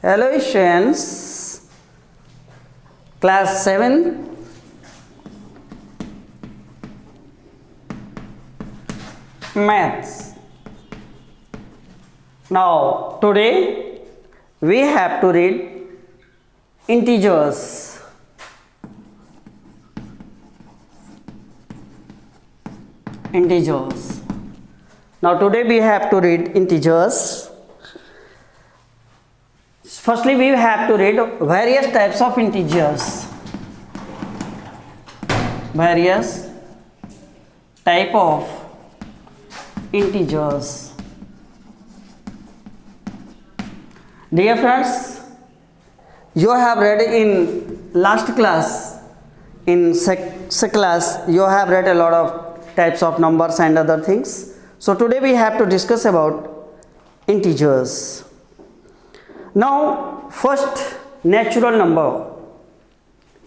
Hello students, class 7 maths. Now today we have to read integers. Now today we have to read integers. Firstly, we have to read various types of integers. Various type of integers. Dear friends, you have read in last class, in sec class, you have read a lot of types of numbers and other things. So today we have to discuss about integers. Now, first, natural number.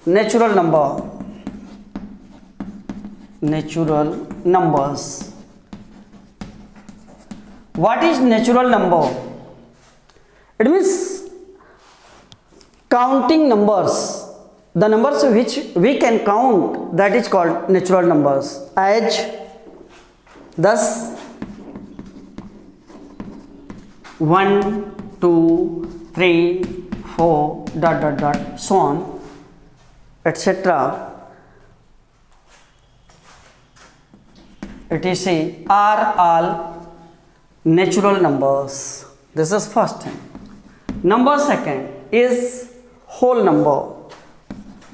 Natural numbers. What is natural number? It means counting numbers. The numbers which we can count, that is called natural numbers. As thus 1, 2, 3, 4, so on, etc. etc. are all natural numbers. This is first thing. Number second is whole number.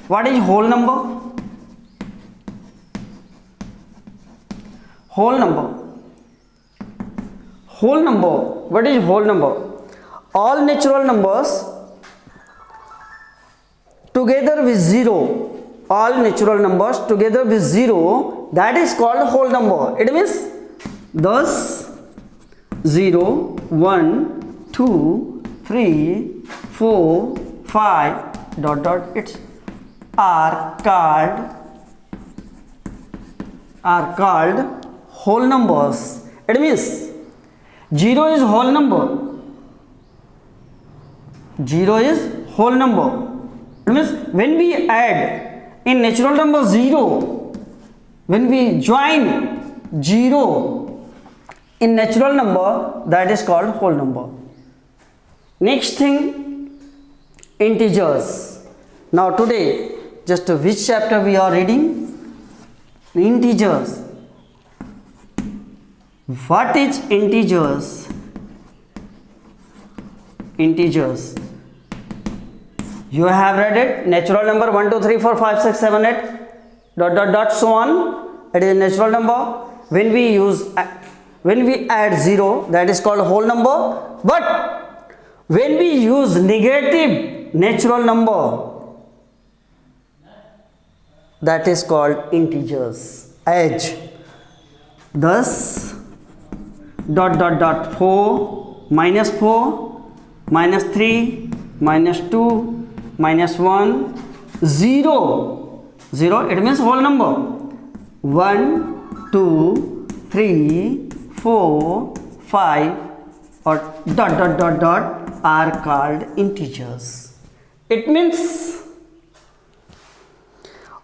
What is whole number? Whole number. Whole number. What is whole number? All natural numbers together with zero. All natural numbers together with zero, that is called whole number. It means thus 0, 1, 2, 3, 4, 5, it's are called whole numbers. It means 0 is whole number. 0 is whole number. It means when we add in natural number 0, when we join 0 in natural number, that is called whole number. Next thing, integers. Now today, just which chapter we are reading? Integers. What is integers? Integers. You have read it. Natural number 1, 2, 3, 4, 5, 6, 7, 8, so on. It is a natural number. When we add 0, that is called whole number. But when we use negative natural number, that is called integers. As thus 4, minus 3, minus 2, minus 1, 0. It means whole number. 1, 2, 3, 4, 5, or are called integers. It means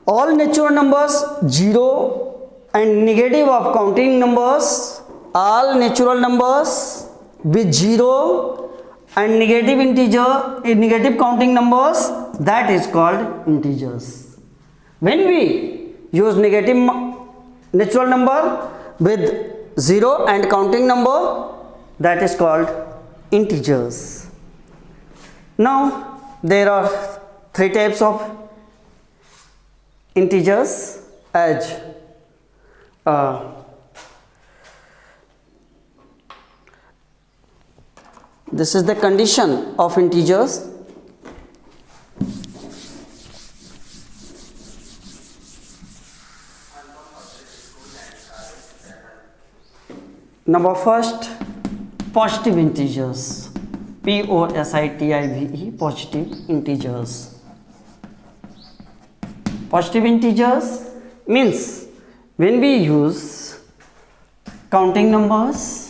all natural numbers 0 and negative of counting numbers, all natural numbers with 0 and negative counting numbers, that is called integers. When we use negative natural number with 0 and counting number, that is called integers. Now there are 3 types of integers. As this is the condition of integers. Number first, positive integers. Positive, positive integers. Positive integers means when we use counting numbers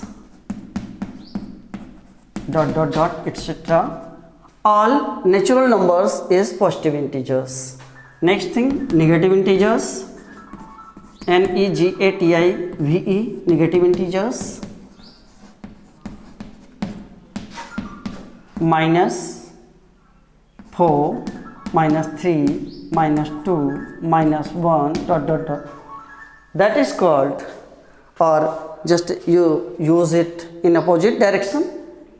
etc., all natural numbers is positive integers. Next thing, negative integers. negative, negative integers. -4, -3, -2, -1 dot dot dot. That is called, or just you use it in opposite direction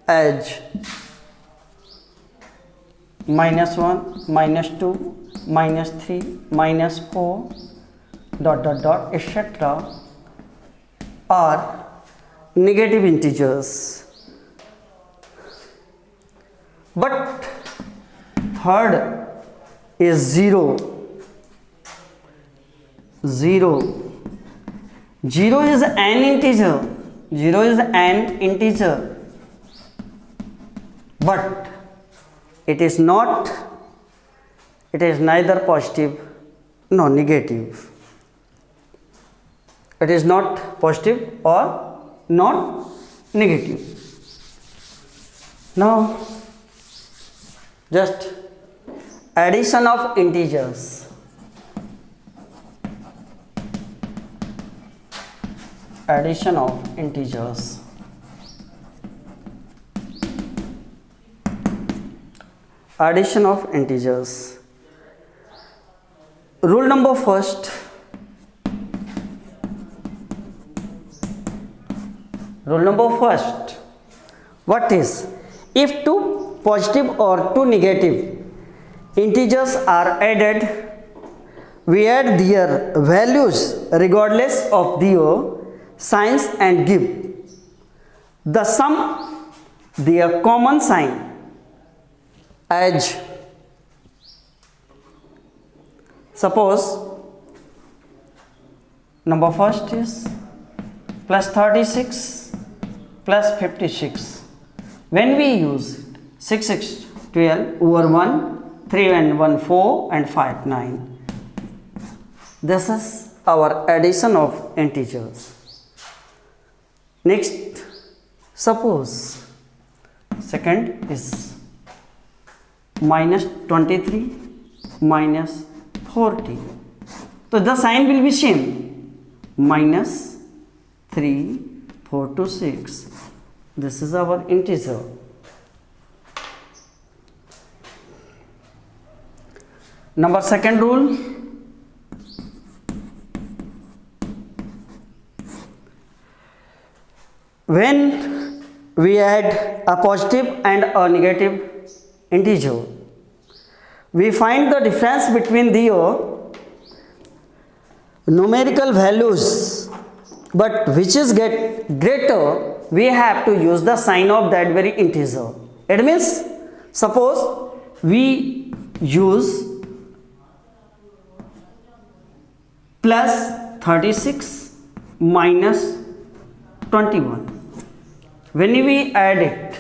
as -1, -2, -3, -4 dot dot dot etc. are negative integers. But third is 0. 0 is an integer. 0 is an integer, but it is not, it is neither positive nor negative. It is not positive or not negative. Now just addition of integers. Addition of integers. Addition of integers. Rule number first. Rule number first. What is? If two positive or two negative integers are added, we add their values regardless of their signs and give the sum their common sign as. Suppose number first is plus 36 plus 56. When we use it, 6 6 12 over 1, 3 and 1 4 and 5 9. This is our addition of integers. Next, suppose second is minus 23 minus 40. So the sign will be same, minus 3 4 to 6. This is our integer. Number second rule. When we add a positive and a negative integer, we find the difference between their numerical values, but which is greater, we have to use the sign of that very integer. It means, suppose we use plus 36 minus 21. When we add it,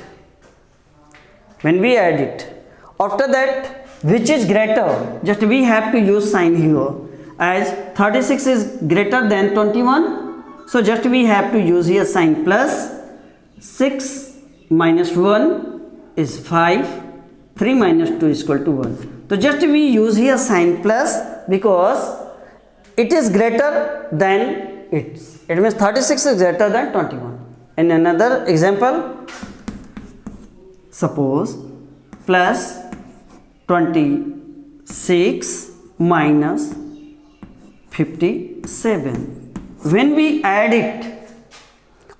after that, which is greater, just we have to use sign here, as 36 is greater than 21, so just we have to use here sign plus. 6 minus 1 is 5, 3 minus 2 is equal to 1. So just we use here sign plus because it is greater than it means 36 is greater than 21. In another example, suppose plus 26 minus 57. When we add it,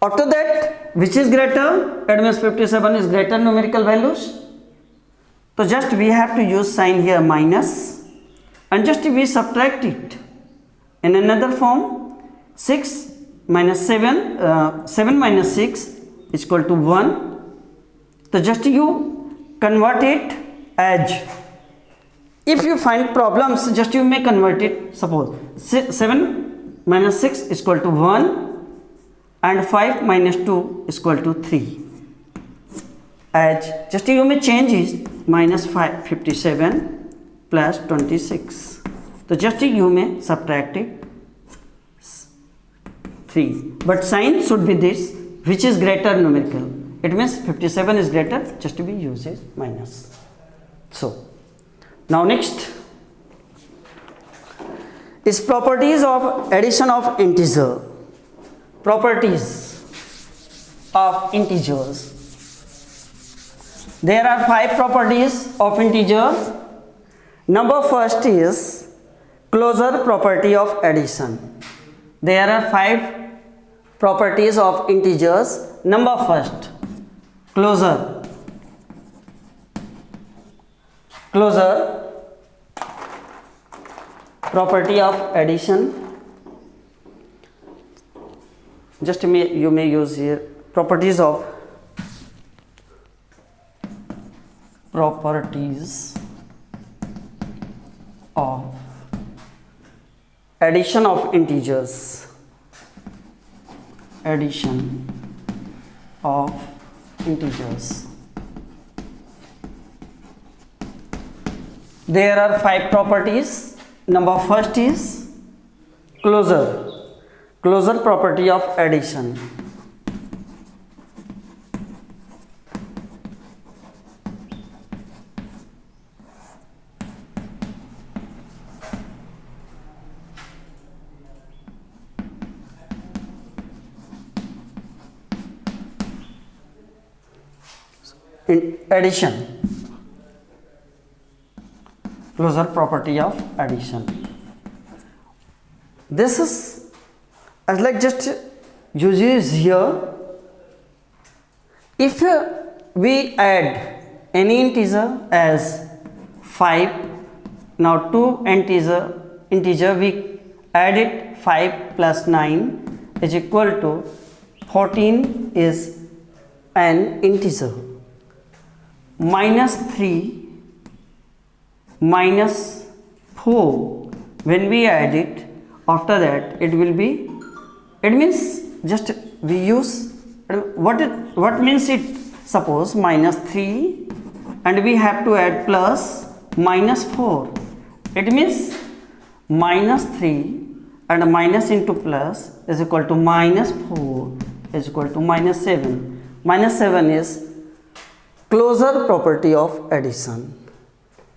after that, which is greater, it means 57 is greater numerical values. So just we have to use sign here minus, and just we subtract it. In another form, 6 minus 7, 7 minus 6 is equal to 1. So just you convert it as, if you find problems, just you may convert it. Suppose 7 minus 6 is equal to 1 and 5 minus 2 is equal to 3. As just you may change it, minus 57 plus 26. So just you may subtract it 3, but sign should be this, which is greater numerical. It means 57 is greater, just we use it minus. So now next is properties of addition of integer. Properties of integers. There are 5 properties of integer. Number first is closure property of addition. There are 5 properties of integers. Number first, closure. Closure property of addition. Just you may use here properties of addition of integers. Addition of integers. There are 5 properties. Number first is closure. Closure property of addition. In addition, closure property of addition. This is as like just uses here. If we add any integer as 5, now two integer we add it, 5 plus 9 is equal to 14 is an integer. Minus 3 minus 4, when we add it, after that it will be, it means just we use what means it, suppose minus 3 and we have to add plus minus 4, it means minus 3 and minus into plus is equal to minus 4 is equal to minus 7. Minus 7 is closure property of addition.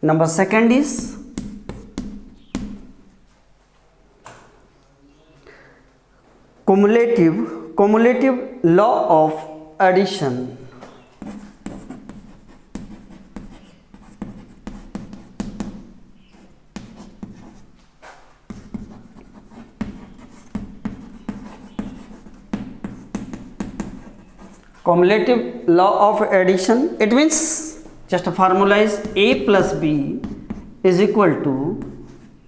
Number second is cumulative law of addition. Cumulative law of addition, it means just a formula is a plus b is equal to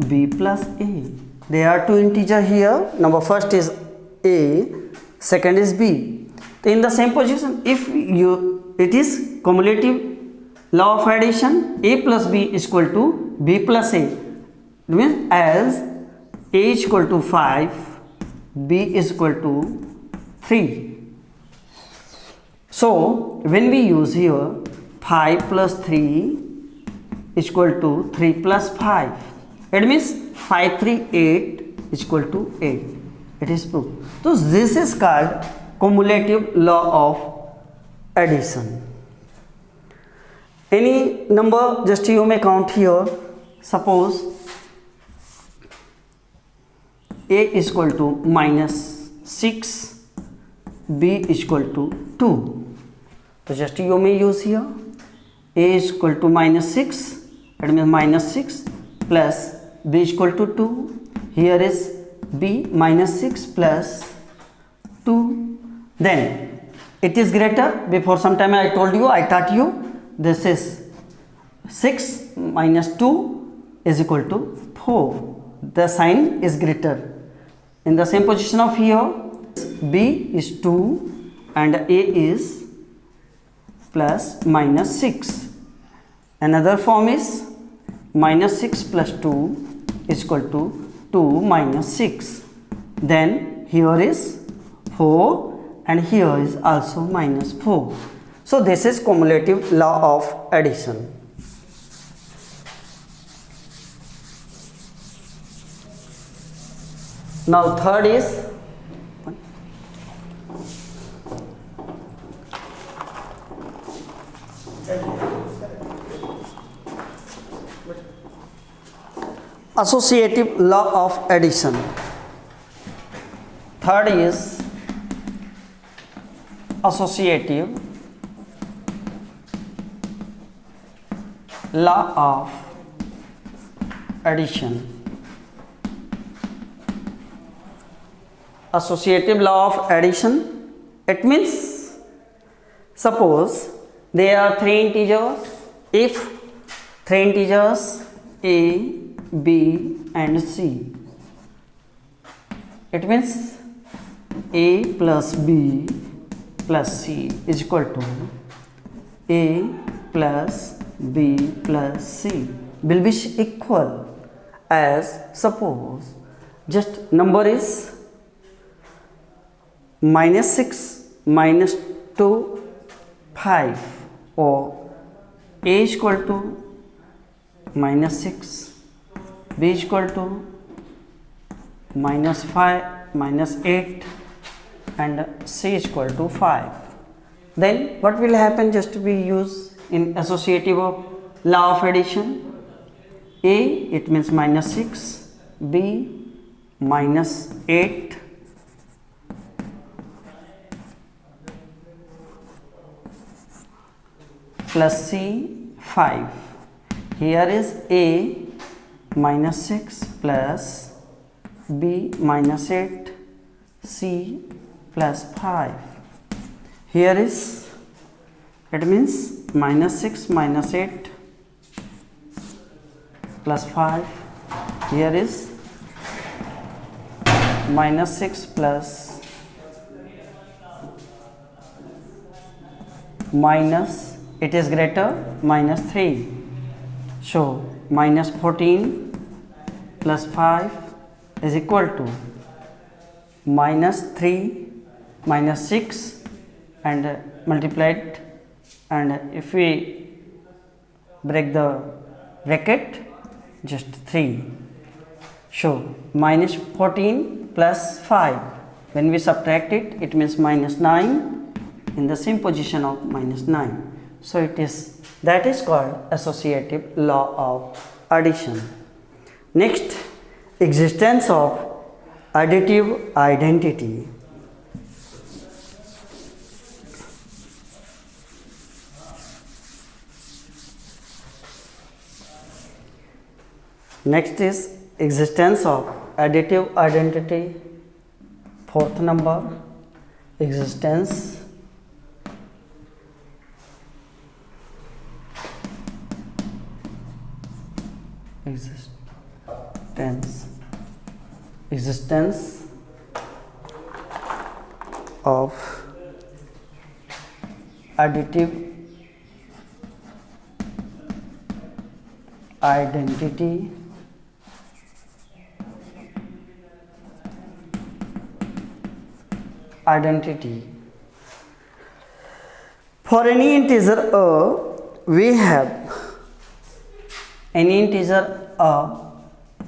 b plus a. There are two integers here. Number first is a, second is b. In the same position, if it is cumulative law of addition, a plus b is equal to b plus a. It means as a is equal to 5, b is equal to 3. So when we use here 5 plus 3 is equal to 3 plus 5, it means 5 3 8 is equal to 8. It is proved. So this is called cumulative law of addition. Any number just you may count here. Suppose a is equal to minus 6, b is equal to 2. So just you may use here a is equal to minus 6, that means minus 6 plus b is equal to 2. Here is b minus 6 plus 2. Then it is greater. Before some time I told you, I taught you, this is 6 minus 2 is equal to 4. The sign is greater. In the same position of here, b is 2 and a is plus minus 6. Another form is minus 6 plus 2 is equal to 2 minus 6. Then here is 4 and here is also minus 4. So this is cumulative law of addition. Now third is associative law of addition. Third is associative law of addition. Associative law of addition, it means suppose there are three integers. If three integers a, b and c, it means a plus b plus c is equal to a plus b plus c will be equal as, suppose just number is -6 -2 5, or a is equal to -6, b is equal to -5 -8 and c is equal to 5. Then what will happen? Just we use in associative of law of addition. A, it means -6, b -8, plus c 5. Here is a -6 plus b -8, c plus 5. Here is, it means -6 -8 plus 5. Here is -6 plus minus, it is greater, -3. So -14 plus 5 is equal to -3 -6 and multiplied, and if we break the bracket, just 3. So -14 plus 5, when we subtract it, it means -9 in the same position of -9. So it is, that is called associative law of addition. Next, existence of additive identity. Next is existence of additive identity. Fourth number, existence of additive identity for any integer a, we have any integer a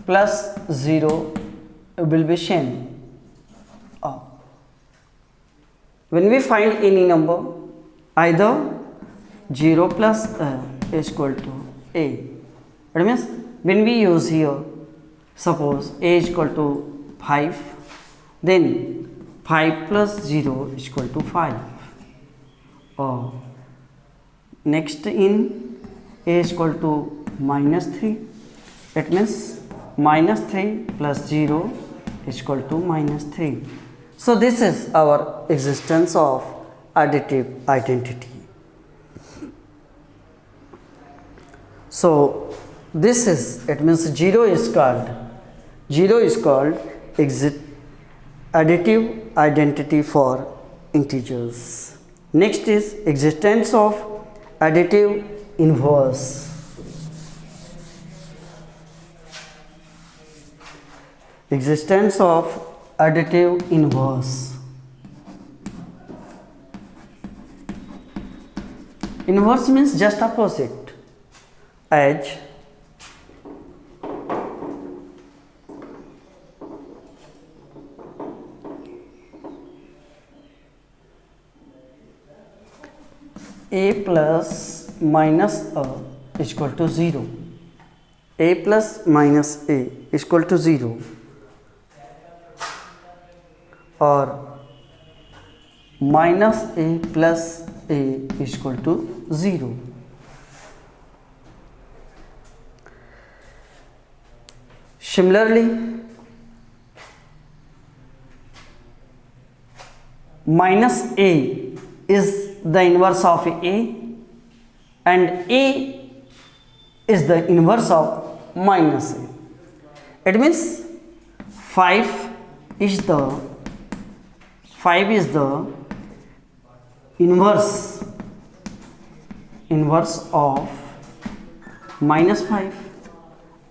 plus 0 will be same a. When we find any number, either 0 plus a is equal to a. That means when we use here, suppose a is equal to 5, then 5 plus 0 is equal to 5. Or next in a is equal to -3, it means -3 plus 0 is equal to -3. So this is our existence of additive identity. So this is, it means 0 is called additive identity for integers. Next is existence of additive inverse. Existence of additive inverse. Inverse means just opposite, as a plus minus a is equal to 0. a plus minus a is equal to 0 or minus a plus a is equal to 0. Similarly, minus a is the inverse of a and a is the inverse of minus a. It means 5 is the inverse of minus 5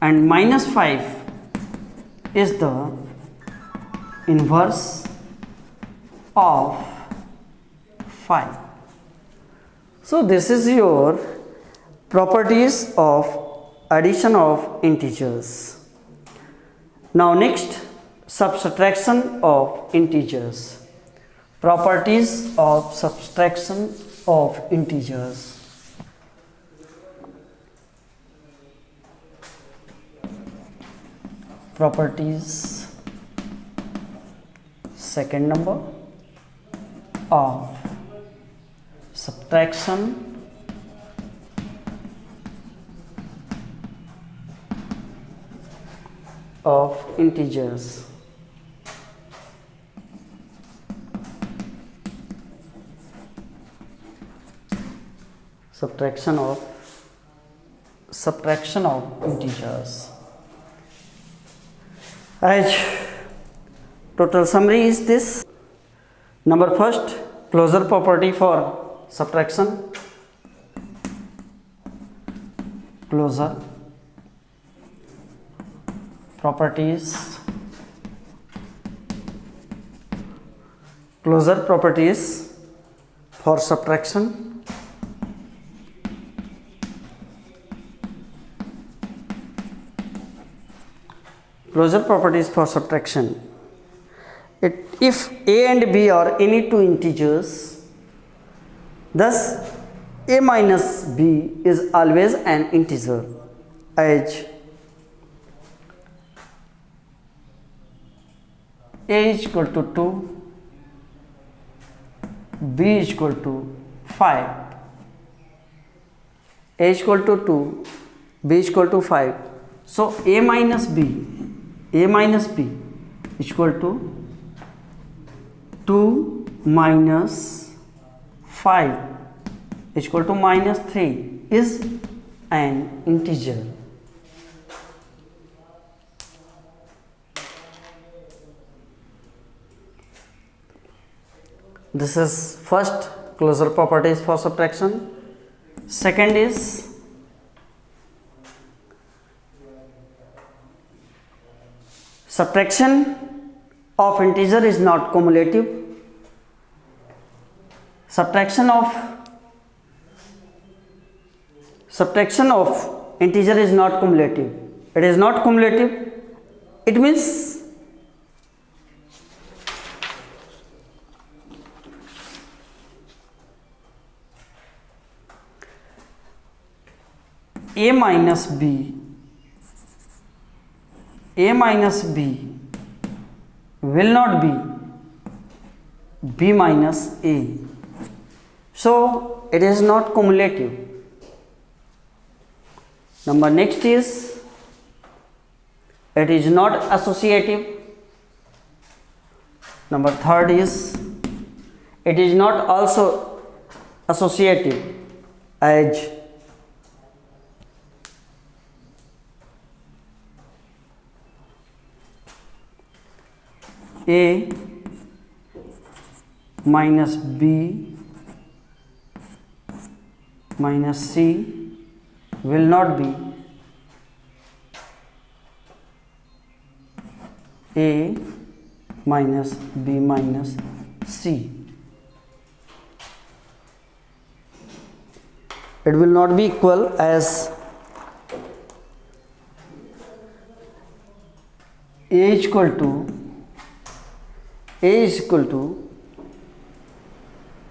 and minus 5 is the inverse of 5. So this is your properties of addition of integers. Now next, subtraction of integers. Properties of subtraction of integers. Properties, second number of subtraction of integers. Subtraction of integers. As total summary is this. Number first, closure property for subtraction. Closure properties. Closure properties for subtraction. Closure properties for subtraction. If a and b are any two integers, thus a minus b is always an integer, as a is equal to 2, b is equal to 5. A is equal to 2, b is equal to 5. So a minus b is equal to 2 minus 5 is equal to minus 3 is an integer. This is first closure properties for subtraction. Second is subtraction of integer is not cumulative. Subtraction of integer is not cumulative. It is not cumulative. It means a minus b will not be b minus a. So it is not cumulative. Number next is it is not associative. Number third is it is not also associative, as a minus b minus c will not be a minus b minus c. It will not be equal, as a is equal to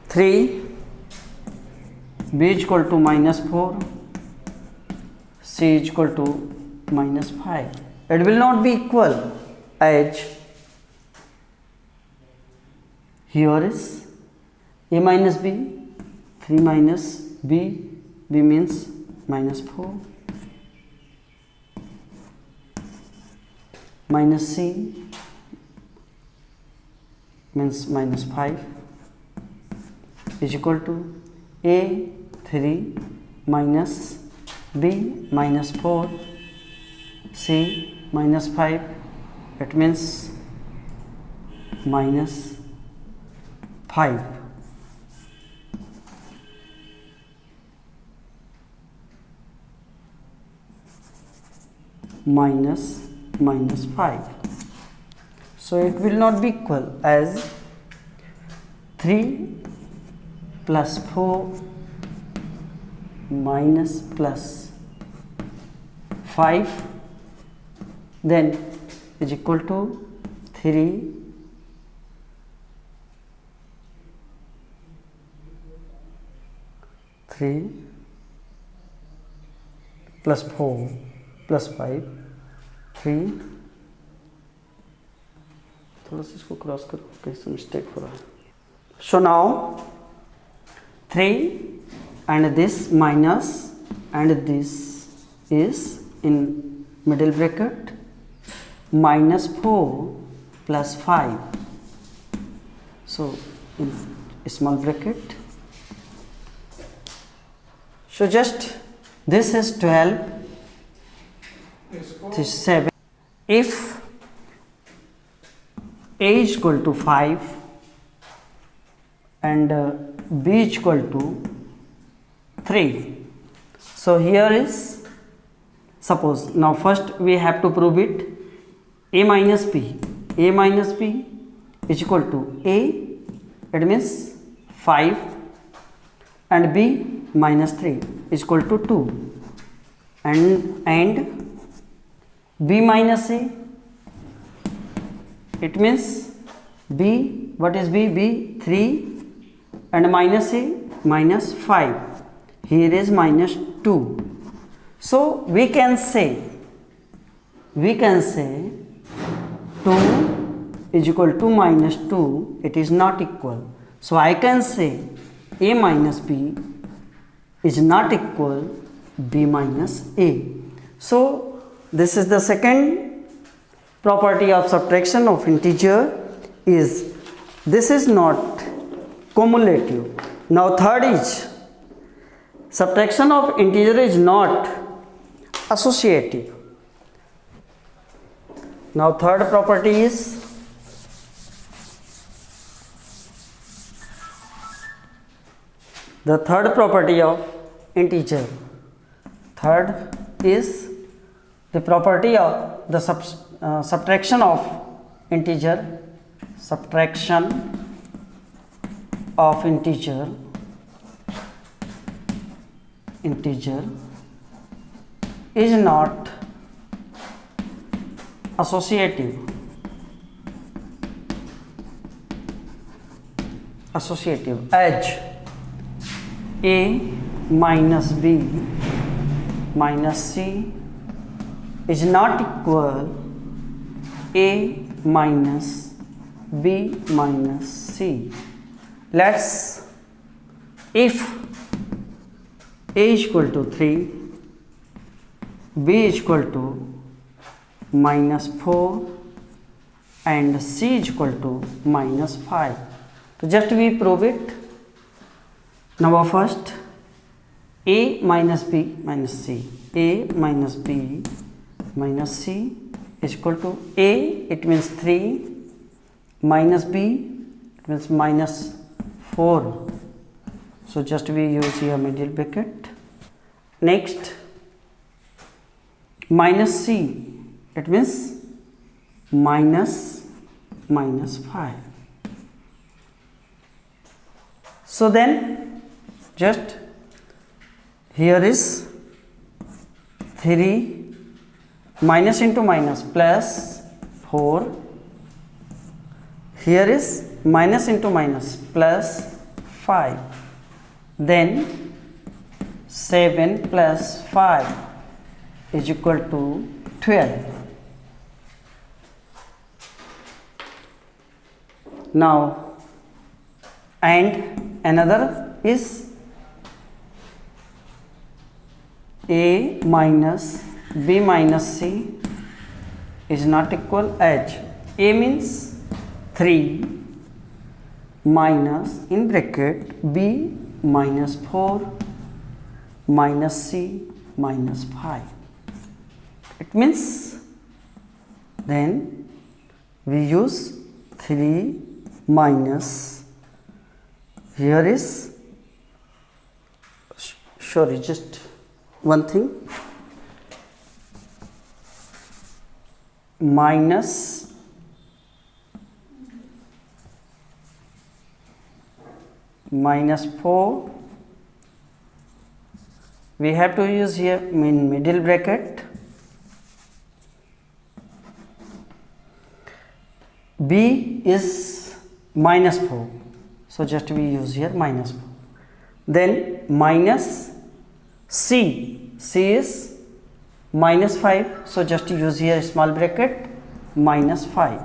3, b is equal to minus 4, c is equal to minus 5. It will not be equal as here is a minus b, 3 minus b, b means minus 4, minus c means minus 5 is equal to a 3 minus b minus 4, c minus 5, it means minus 5. minus 5. So it will not be equal as 3 plus 4 minus plus 5 then is equal to 3 plus 4 plus 5 3 थोड़ा सा इसको cross करो, कहीं से mistake हो रहा है. So now 3 and this minus and this is in middle bracket, minus 4 plus 5, so in small bracket. So just this is 12, this is 7. If a is equal to 5 and b is equal to 3, so here is, suppose now first we have to prove it, a minus b is equal to a, it means 5, and b minus 3 is equal to 2, and b minus a, it means b, what is b, 3, and minus a minus 5, here is minus 2. So we can say 2 is equal to minus 2, it is not equal. So I can say a minus b is not equal b minus a. So this is the second property of subtraction of integer, is this is not cumulative. Now third is subtraction of integer is not associative. Now third property is the third property of integer. Third is the property of the subtraction of integer. Subtraction of integer is not associative. As a minus b minus c is not equal a minus b minus c. Let's, if a is equal to 3, b is equal to minus 4, and c is equal to minus 5. So just we prove it. Now first, a minus b minus c, a minus b minus c is equal to a, it means 3, minus b, it means minus 4. So just we use here middle bracket. Next, minus c, it means minus 5. So then just here is 3 minus into minus plus 4, here is minus into minus plus 5, then 7 plus 5 is equal to 12. Now and another is a minus b minus c is not equal as a means 3 minus in bracket b minus 4 minus c minus 5. It means then we use 3 minus, here is, sorry, just one thing, minus minus 4, we have to use here in middle bracket, b is minus 4, so just we use here minus 4, then minus c is minus 5, so just use here small bracket minus 5,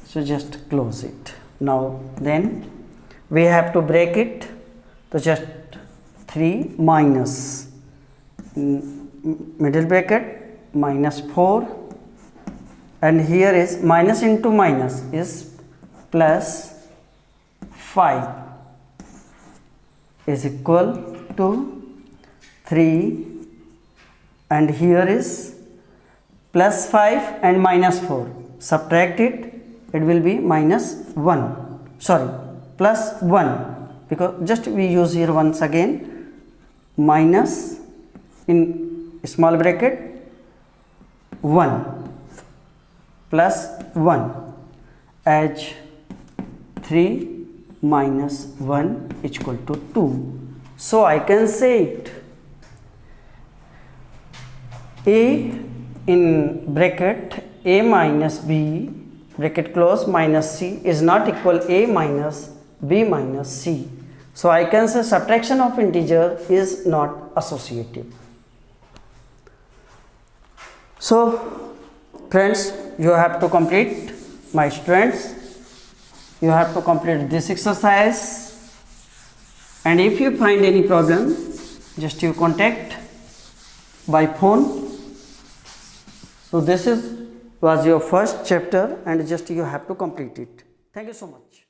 so just close it. Now then we have to break it, so just 3 minus middle bracket minus 4, and here is minus into minus is plus 5 is equal to 3, and here is plus 5 and minus 4, subtract it, it will be minus 1, sorry, plus 1, because just we use here once again minus in small bracket 1 plus 1 as 3 minus 1 is equal to 2. So I can say it a in bracket a minus b bracket close minus c is not equal a minus b minus c. So I can say subtraction of integer is not associative. So friends, you have to complete, my students, you have to complete this exercise, and if you find any problem, just you contact by phone. So this was your first chapter, and just you have to complete it. Thank you so much.